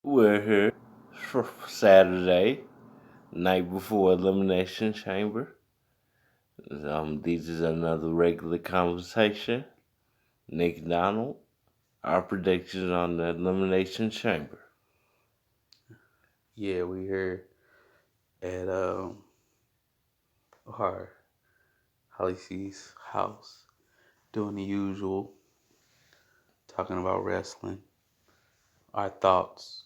We're here for Saturday, night before Elimination Chamber. This is another regular conversation. Nick Donald, our predictions on the Elimination Chamber. Yeah, we here at our Holly C's house doing the usual, talking about wrestling, our thoughts,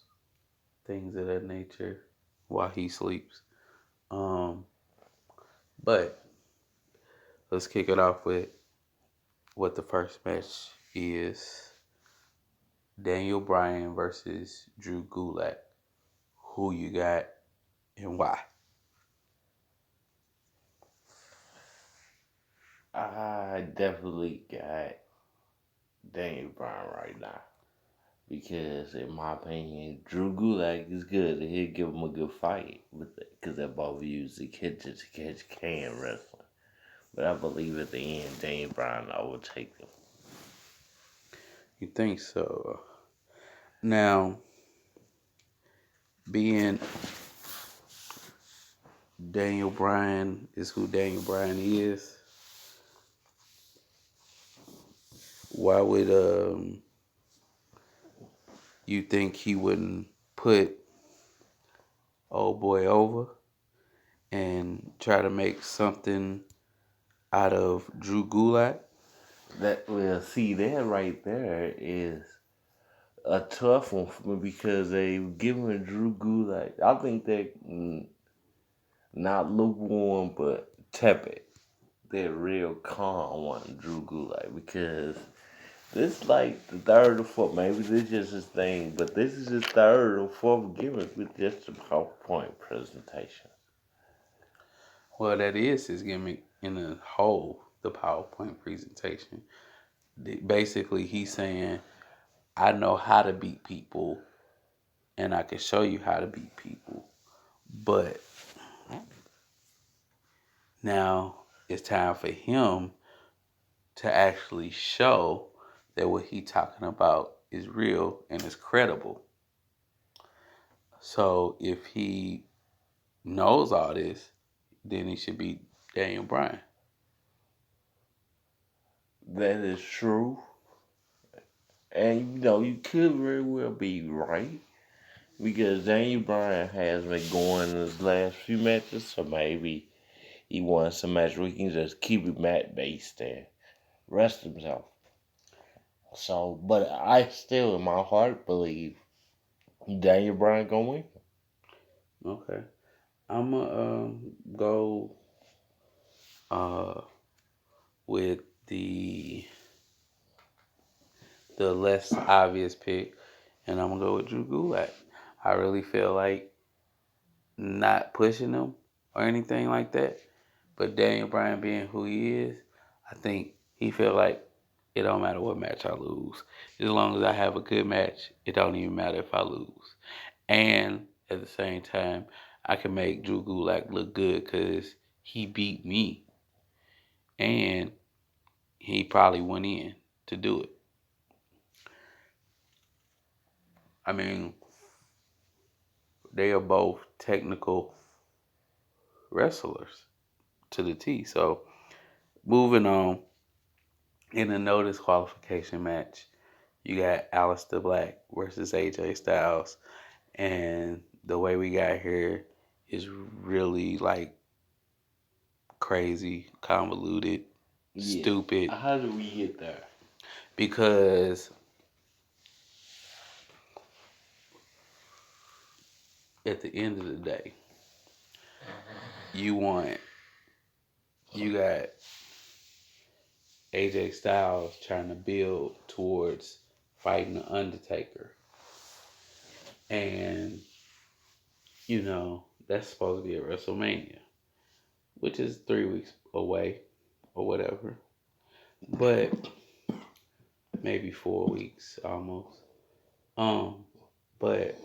things of that nature while he sleeps. Um, but let's kick it off with what the first match is. Daniel Bryan versus Drew Gulak. Who you got and why? I definitely got Daniel Bryan right now. Because, in my opinion, Drew Gulak is good. He'll give him a good fight. Because they're both used to catch can wrestling. But I believe at the end, Daniel Bryan will take them. You think so? Now, being Daniel Bryan is who Daniel Bryan is, why would you think he wouldn't put old boy over and try to make something out of Drew Gulak? That right there is a tough one for me because they've given Drew Gulak. I think they not lukewarm but tepid. They're real calm on Drew Gulak because this like the third or fourth. Maybe this is just his thing, but this is his third or fourth gimmick with just a PowerPoint presentation. Well, that is his gimmick in the whole, the PowerPoint presentation. Basically, he's saying, I know how to beat people and I can show you how to beat people. But now it's time for him to actually show that what he's talking about is real and is credible. So if he knows all this, then he should be Daniel Bryan. That is true, and you could very well be right. Because Daniel Bryan has been going in his last few matches, so maybe he wants some match where he can just keep it mat based and rest himself. So, but I still, in my heart, believe Daniel Bryan gonna win. Okay. I'm going to go uh, with the less obvious pick, and I'm going to go with Drew Gulak. I really feel like not pushing him or anything like that. But Daniel Bryan being who he is, I think he feel like it don't matter what match I lose. As long as I have a good match, it don't even matter if I lose. And at the same time, I can make Drew Gulak look good because he beat me. And he probably went in to do it. I mean, they are both technical wrestlers to the T. So moving on, in a no disqualification match, you got Aleister Black versus AJ Styles. And the way we got here is really like crazy, convoluted, Yeah. stupid. How do we get there? Because at the end of the day, you want you got AJ Styles trying to build towards fighting the Undertaker. And, that's supposed to be at WrestleMania, which is 3 weeks away or whatever. But maybe 4 weeks almost. Um, but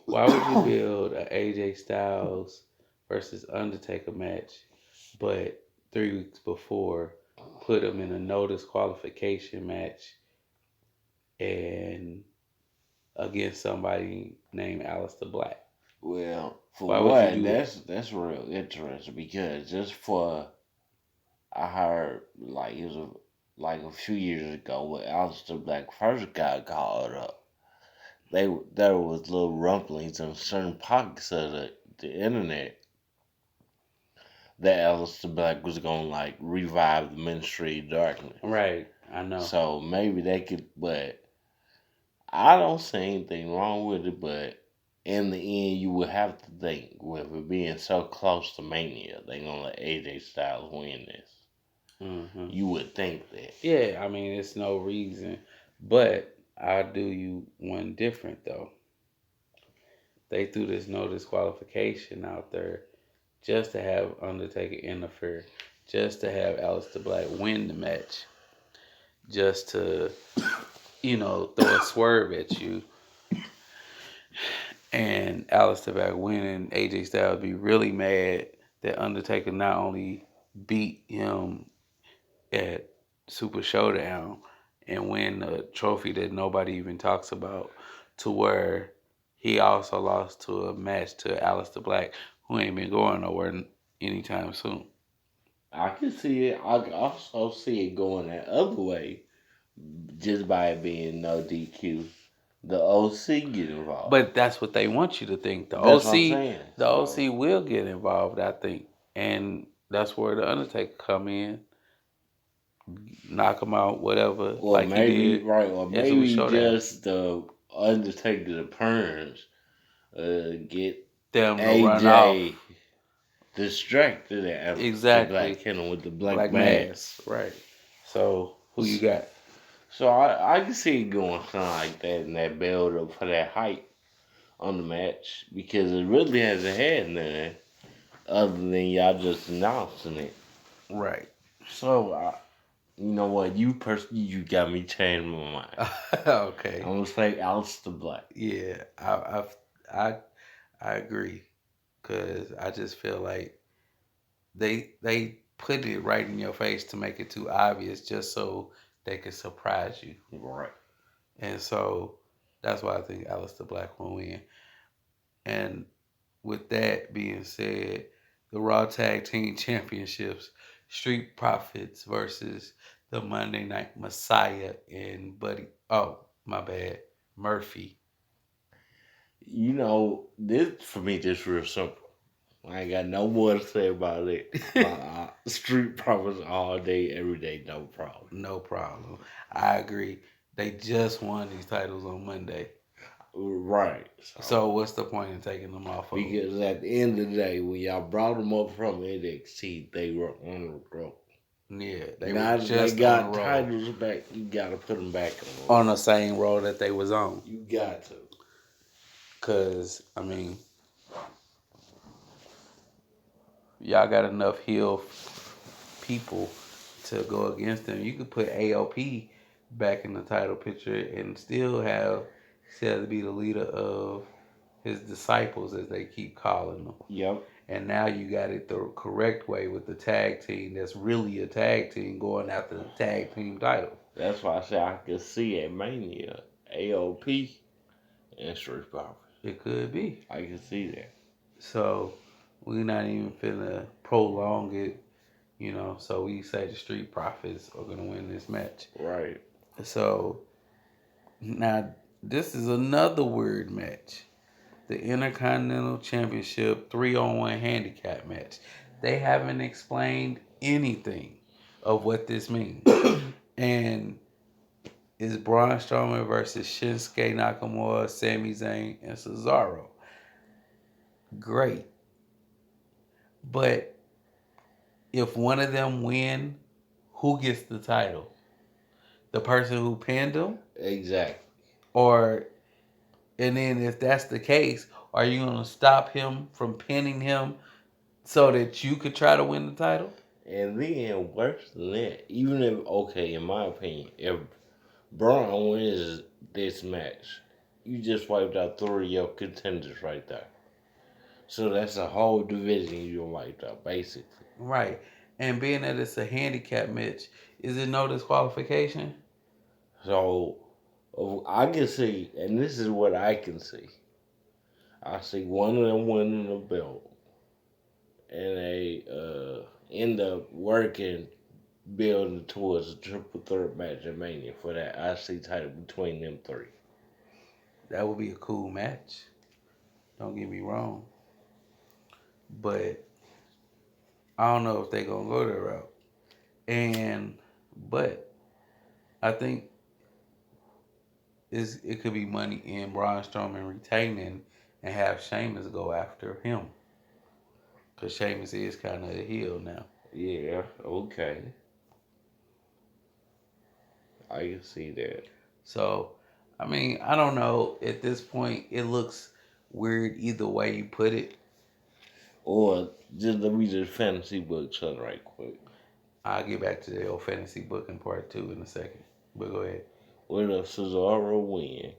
why would you build a AJ Styles versus Undertaker match, but 3 weeks before put him in a no disqualification match and against somebody named Aleister Black? Well, for Why would you one, do it? that's real interesting because just for I heard like it was like a few years ago when Alistair Black first got called up. There was little rumblings in certain pockets of the internet that Alistair Black was gonna like revive the Ministry of Darkness. Right, I know. So maybe they could, but I don't see anything wrong with it. But in the end, you would have to think with it being so close to Mania, they gonna let AJ Styles win this. Hmm. You would think that. Yeah, I mean, it's no reason. But I'll do you one different, though. They threw this no disqualification out there just to have Undertaker interfere, just to have Aleister Black win the match, just to, throw a swerve at you. And Aleister Black winning, AJ Styles be really mad that Undertaker not only beat him at Super Showdown and win the trophy that nobody even talks about, to where he also lost to a match to Aleister Black, who ain't been going nowhere anytime soon. I can see it. I can also see it going that other way just by it being no DQ. The OC get involved. But that's what they want you to think. That's what I'm saying. The So, OC will get involved, I think, and that's where the Undertaker come in, knock him out, whatever, or like he maybe did right, or at Super maybe Showdown. just the Undertaker appearance get Them to run off. AJ distracted at the Exactly. Black Kennel with the black Black mask. Mass, right. So, who you got? So I can see it going kind of like that and that build up for that hype on the match because it really hasn't had none other than y'all just announcing it. Right. So you know what? You personally, you got me changing my mind. Okay. I'm gonna say Aleister Black. Yeah, I I agree, cause I just feel like they put it right in your face to make it too obvious, just so they could surprise you. Right. And so that's why I think Aleister Black will win. And with that being said, the Raw Tag Team Championships, Street Profits versus the Monday Night Messiah and Buddy. Oh, my bad, Murphy. You know, this for me just real simple. I ain't got no more to say about it. Street profits all day, every day, no problem. No problem. I agree. They just won these titles on Monday. Right. So what's the point in taking them off of them? Because at the end of the day, when y'all brought them up from NXT, they were on the road. Yeah, they Now were that just they got on the roll. titles back, you gotta put them back on the road. On the same road that they was on. You got to. Cause I mean, y'all got enough heel people to go against them. You could put AOP back in the title picture and still have to be the leader of his disciples, as they keep calling them. Yep. And now you got it the correct way with the tag team that's really a tag team going after the tag team title. That's why I say I could see at Mania AOP and Street Profits. It could be. I can see that. So we're not even finna prolong it, So we say the Street Profits are gonna win this match. Right. So now this is another weird match. The Intercontinental Championship 3-on-1 handicap match. They haven't explained anything of what this means. And it's Braun Strowman versus Shinsuke Nakamura, Sami Zayn, and Cesaro. Great. But if one of them win, who gets the title? The person who pinned them? Exactly. And then if that's the case, are you going to stop him from pinning him so that you could try to win the title? And then worse than that, even if okay, in my opinion, if Braun wins this match, you just wiped out three of your contenders right there. So that's a whole division you wiped out, basically. Right. And being that it's a handicap match, is it no disqualification? So, Oh, I can see, and this is what I can see. I see one of them winning the belt, and they end up working, building towards a triple threat match at Mania for that IC title between them three. That would be a cool match. Don't get me wrong, but I don't know if they're gonna go that route. And but I think it could be money in Braun Strowman retaining and have Sheamus go after him because Sheamus is kind of a heel now. Yeah, okay, I can see that. So I mean, I don't know. At this point, it looks weird either way you put it. Or just let me just fantasy book something right quick. I'll get back to the old fantasy booking part two in a second. But go ahead. What if Cesaro win?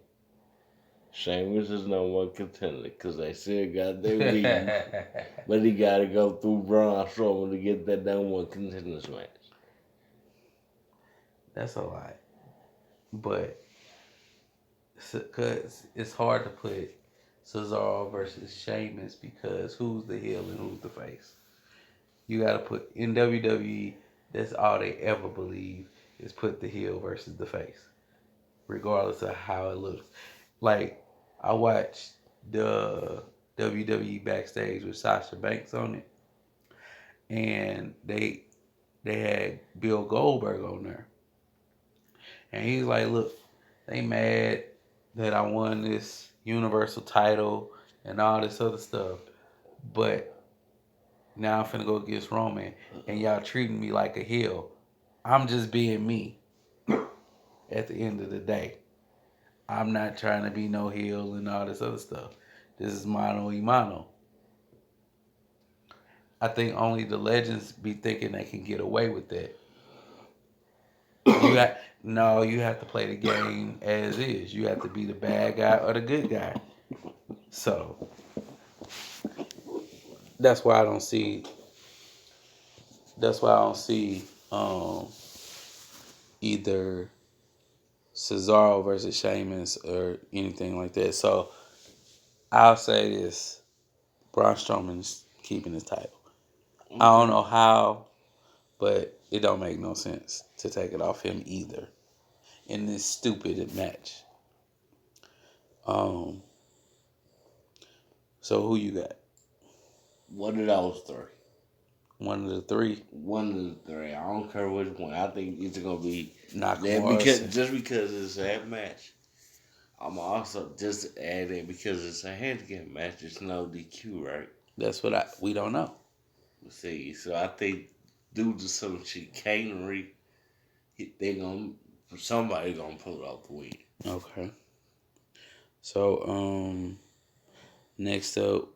Sheamus is number one contender because they still got their beef, but he got to go through Braun Strowman to get that number one contenders match. That's a lot. But because it's hard to put Cesaro versus Sheamus because who's the heel and who's the face? You got to put in WWE. That's all they ever believe is put the heel versus the face, regardless of how it looks. Like I watched the WWE backstage with Sasha Banks on it, and they had Bill Goldberg on there, and he's like, "Look, they mad that I won this Universal title and all this other stuff, but now I'm finna go against Roman, and y'all treating me like a heel. I'm just being me. At the end of the day, I'm not trying to be no heel and all this other stuff. This is mano y mano. I think only the legends be thinking they can get away with that. You have to play the game as is. You have to be the bad guy or the good guy. So that's why I don't see. That's why I don't see either Cesaro versus Sheamus or anything like that. So I'll say this: Braun Strowman's keeping his title. I don't Okay. know how, but it don't make no sense to take it off him either in this stupid match. Um, so who you got? One of those three. One of the three. One of the three. I don't care which one. I think it's gonna be that Nakamura. because just because it's that match. I'm also just adding because it's a handicap match. It's no DQ, right? That's what we don't know. See, so I think due to some chicanery, they gonna somebody gonna pull out the win. Okay. So next up,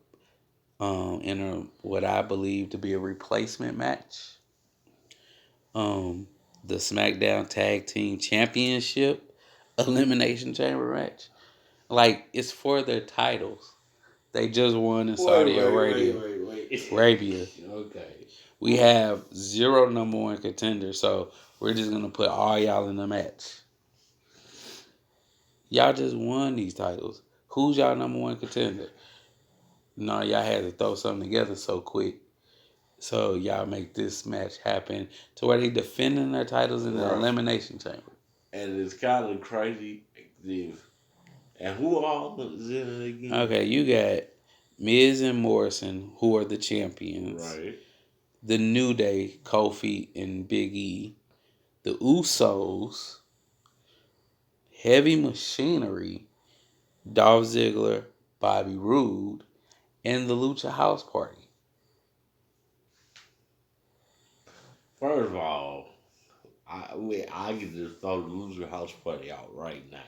in what I believe to be a replacement match, um, the SmackDown Tag Team Championship Elimination Chamber match. Like it's for their titles. They just won in Saudi Arabia. Wait. Arabia. Okay. We have zero number one contenders, so we're just gonna put all y'all in the match. Y'all just won these titles. Who's y'all number one contender? No, y'all had to throw something together so quick. So y'all make this match happen to where they defending their titles in the Right. elimination chamber. And it's kind of crazy. And who all is in it again? Okay, you got Miz and Morrison, who are the champions. Right. The New Day, Kofi and Big E. The Usos, Heavy Machinery, Dolph Ziggler, Bobby Roode, and the Lucha House Party. First of all, I can just throw the loser house party out right now.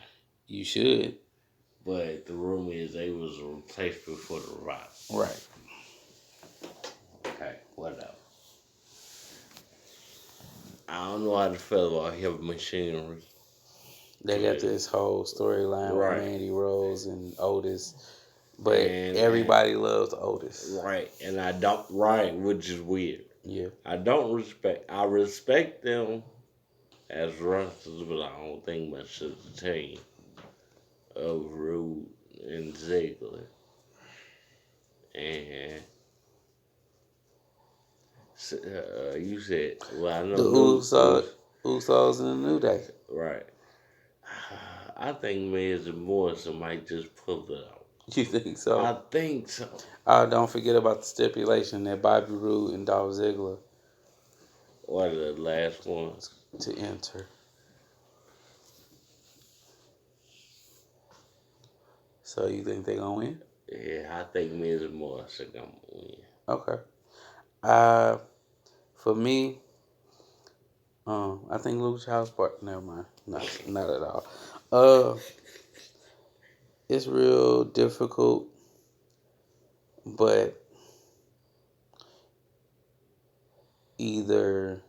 You should. But the rumor is they was a replacement for the Rock. Right. Okay, whatever. I don't know how to feel about heavy machinery. They got this whole storyline Right. with Mandy Rose and Otis. But And everybody loves Otis. right, and I don't right, which is weird. Yeah. I respect them as wrestlers, but I don't think much of the team. of Rude and Ziggler, and you said, well, I The know Usos and the New Day. right. I think Miz and Morrison might just pull it out. You think so? I think so. Don't forget about the stipulation that Bobby Roode and Dolph Ziggler Or the last one. to enter. So you think they gonna win? Yeah, I think Miz and Morrison gonna win. Okay. Uh, for me, I think Luke House part. Never mind. Not at all. Uh, it's real difficult, but either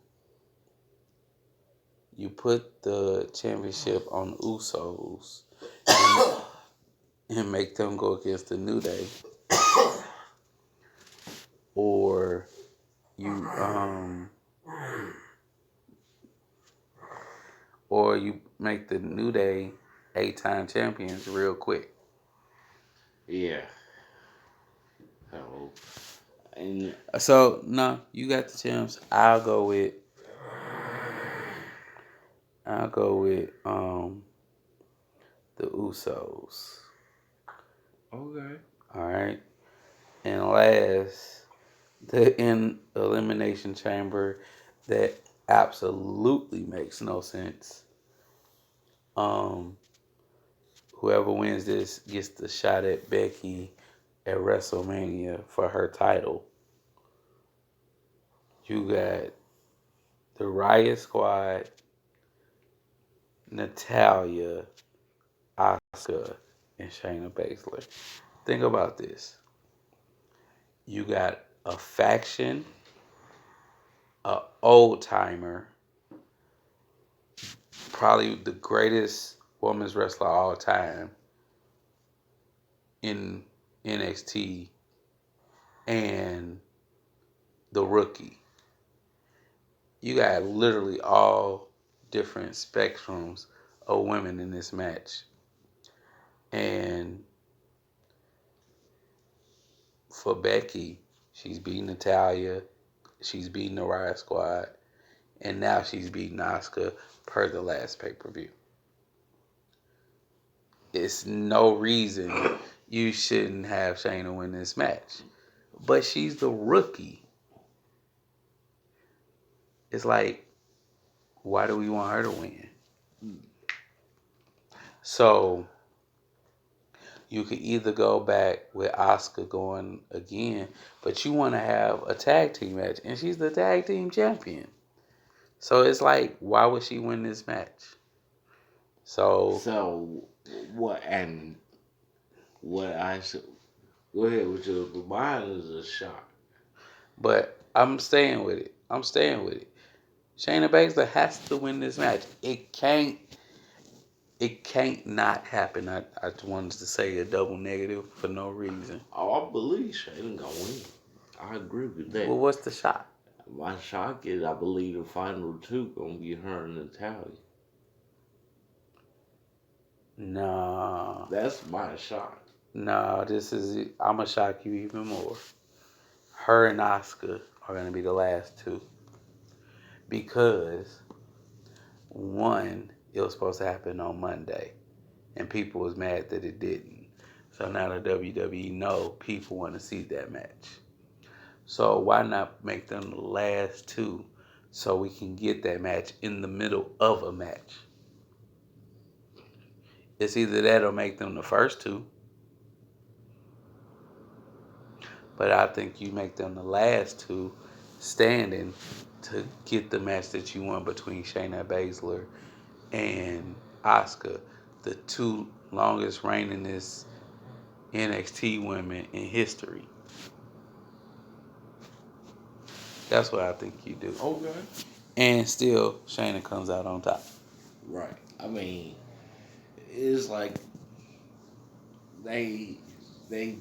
you put the championship on Usos and, and make them go against the New Day, or you you make the New Day 8-time champions real quick. Yeah. So, and So no, you got the champs. I'll go with the Usos. okay. All right. And last, the in elimination chamber that absolutely makes no sense. Um, whoever wins this gets the shot at Becky at WrestleMania for her title. You got the Riot Squad, Natalia, Asuka, and Shayna Baszler. Think about this. You got a faction, a old timer, probably the greatest women's wrestler of all time in NXT, and the rookie. You got literally all different spectrums of women in this match. And for Becky, she's beating Natalia, she's beating the Riot Squad, and now she's beating Asuka per the last pay per view. It's no reason you shouldn't have Shayna win this match. But she's the rookie. It's like, why do we want her to win? So you could either go back with Asuka going again, but you want to have a tag team match, and she's the tag team champion. So it's like, why would she win this match? So So, what, and what I should, go ahead with your, mine is a shock. but I'm staying with it. Shayna Baszler has to win this match. It can't not happen. I wanted to say a double negative for no reason. Oh, I believe Shayna gonna win. I agree with that. Well, what's the shot? My shock is I believe the final two gonna be her and Natalia. Nah. That's my shock. No, I'm gonna shock you even more. Her and Asuka are gonna be the last two because one, it was supposed to happen on Monday, and people was mad that it didn't. So now the WWE know people want to see that match. So why not make them the last two so we can get that match in the middle of a match? It's either that or make them the first two. But I think you make them the last two standing to get the match that you want between Shayna Baszler and Asuka, the two longest reigningest NXT women in history. That's what I think you do. Okay. And still, Shayna comes out on top. Right. I mean, it's like they they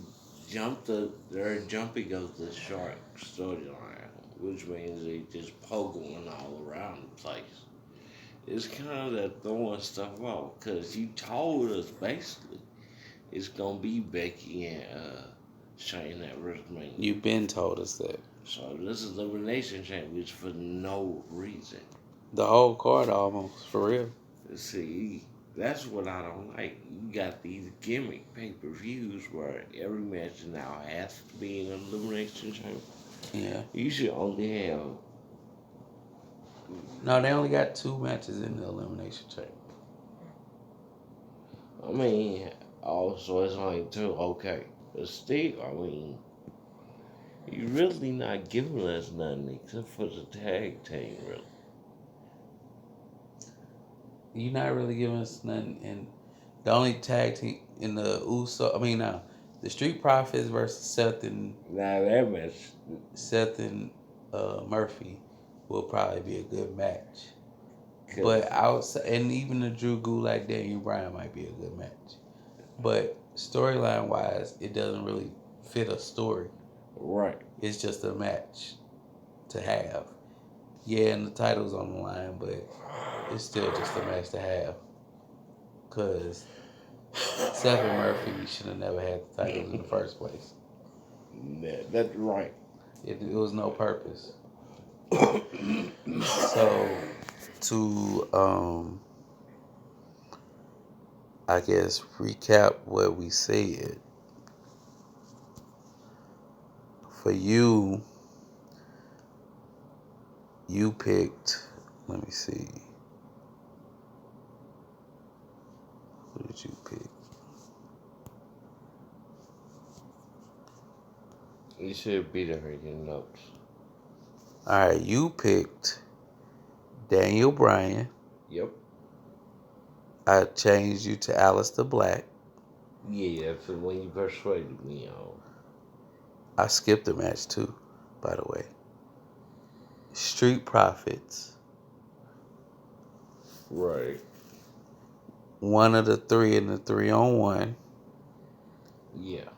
they're jumping of the shark storyline, which means they just poke one all around the place. it's kind of throwing stuff off because you told us basically it's gonna be Becky and Shane at WrestleMania. You've been told us that. So this is Elimination Chamber for no reason. The whole card almost, for real. See, that's what I don't like. You got these gimmick pay-per-views where every match now has to be an Elimination Chamber. Yeah. You should only have. No, they only got 2 matches in the Elimination Chamber. I mean, also it's only two. Okay, but still, I mean, you really not giving us nothing except for the tag team, really. You're not really giving us nothing. And the only tag team in the the Street Profits versus Now that match, Seth and Murphy will probably be a good match. cause But outside, and even the Drew Gulak Daniel Bryan might be a good match. But storyline wise, it doesn't really fit a story. right, It's just a match to have. Yeah, and the title's on the line, but it's still just a match to have. Cause Seth and Murphy should have never had the titles in the first place. that's right. It was no purpose. So to I guess recap what we said. For you, you picked. Let me see. Who did you pick? You should be there in your notes. All right, you picked Daniel Bryan. Yep. I changed you to Aleister Black. Yeah, that's the one you persuaded me on. I skipped a match too, by the way. Street Profits. Right. One of the three in the 3-on-1. Yeah.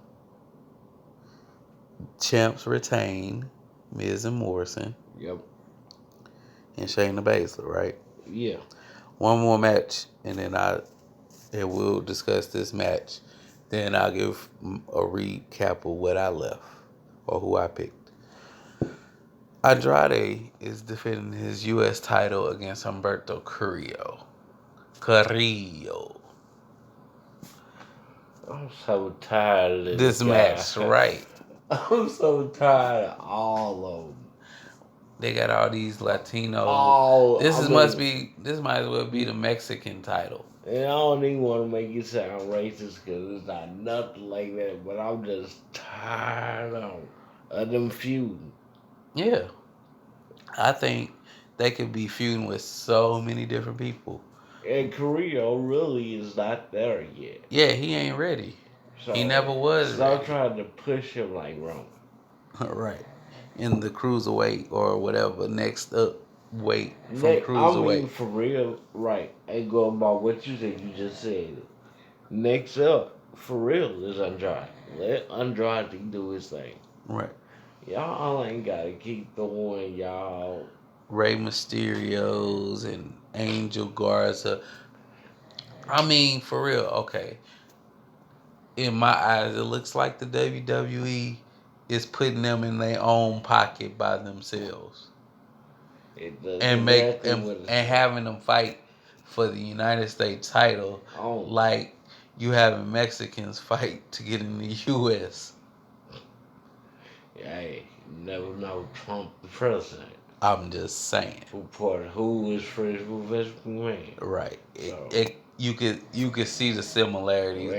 Champs retain Miz and Morrison. Yep. And Shayna Baszler, right? Yeah. One more match, and then we'll discuss this match. Then I'll give a recap of what I left or who I picked. Andrade is defending his U.S. title against Humberto Carrillo. I'm so tired of This this guy. match, right? I'm so tired of all of them. They got all these Latinos. This might as well be the Mexican title. And I don't even want to make it sound racist because it's not nothing like that, but I'm just tired of them feuding. Yeah. I think they could be feuding with so many different people. And Carrillo really is not there yet. Yeah, he ain't ready. So, He never was stop ready. trying to push him like Roman. Right. In the cruiserweight or whatever, next up weight from cruiserweight. I mean, for real, right. And going by what you said, you just said it. Next up, for real, is Andrade. Let Andrade do his thing. Right. Y'all ain't gotta keep throwing y'all Rey Mysterios and Angel Garza. I mean, for real, okay. In my eyes, it looks like the WWE is putting them in their own pocket by themselves. And having them fight for the United States title like you having Mexicans fight to get in the US. Hey, you never know Trump the president. I'm just saying. Who is friends with Vince McMahon? Right. So, you could see the similarities,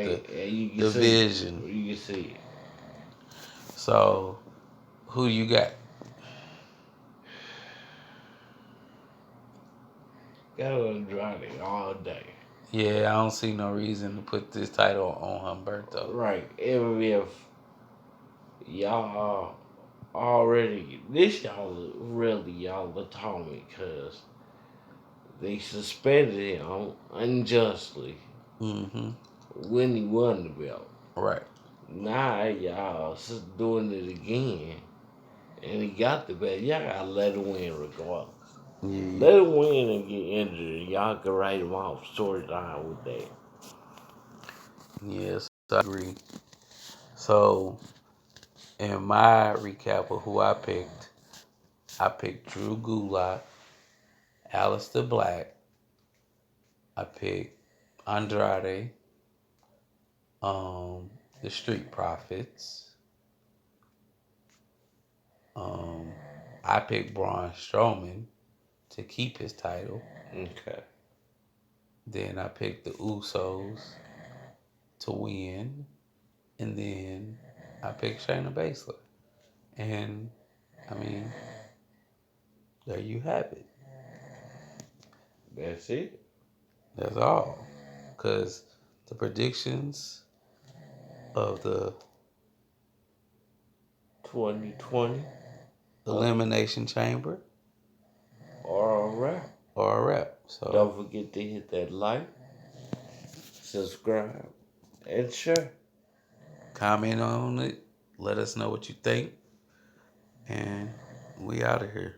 the vision. You can see it. So, who you got? Got Andrade all day. Yeah, I don't see no reason to put this title on Humberto. Right. Even if y'all already, y'all the Tommy, because they suspended him unjustly when he won the belt. Right. Now y'all doing it again, and he got the belt. Y'all gotta let him win regardless. Yeah. Let him win and get injured. Y'all can write him off. Storyline with that. Yes, I agree. So, in my recap of who I picked Drew Gulak, Alistair Black. I picked Andrade, the Street Profits. Um, I picked Braun Strowman to keep his title. Okay. Then I picked the Usos to win. And then I picked Shayna Baszler. And I mean, there you have it. That's it. That's all. Because the predictions of the 2020. Elimination Chamber All right. are a wrap. Don't So forget to hit that like, subscribe, and share. comment on it. Let us know what you think. And we out of here.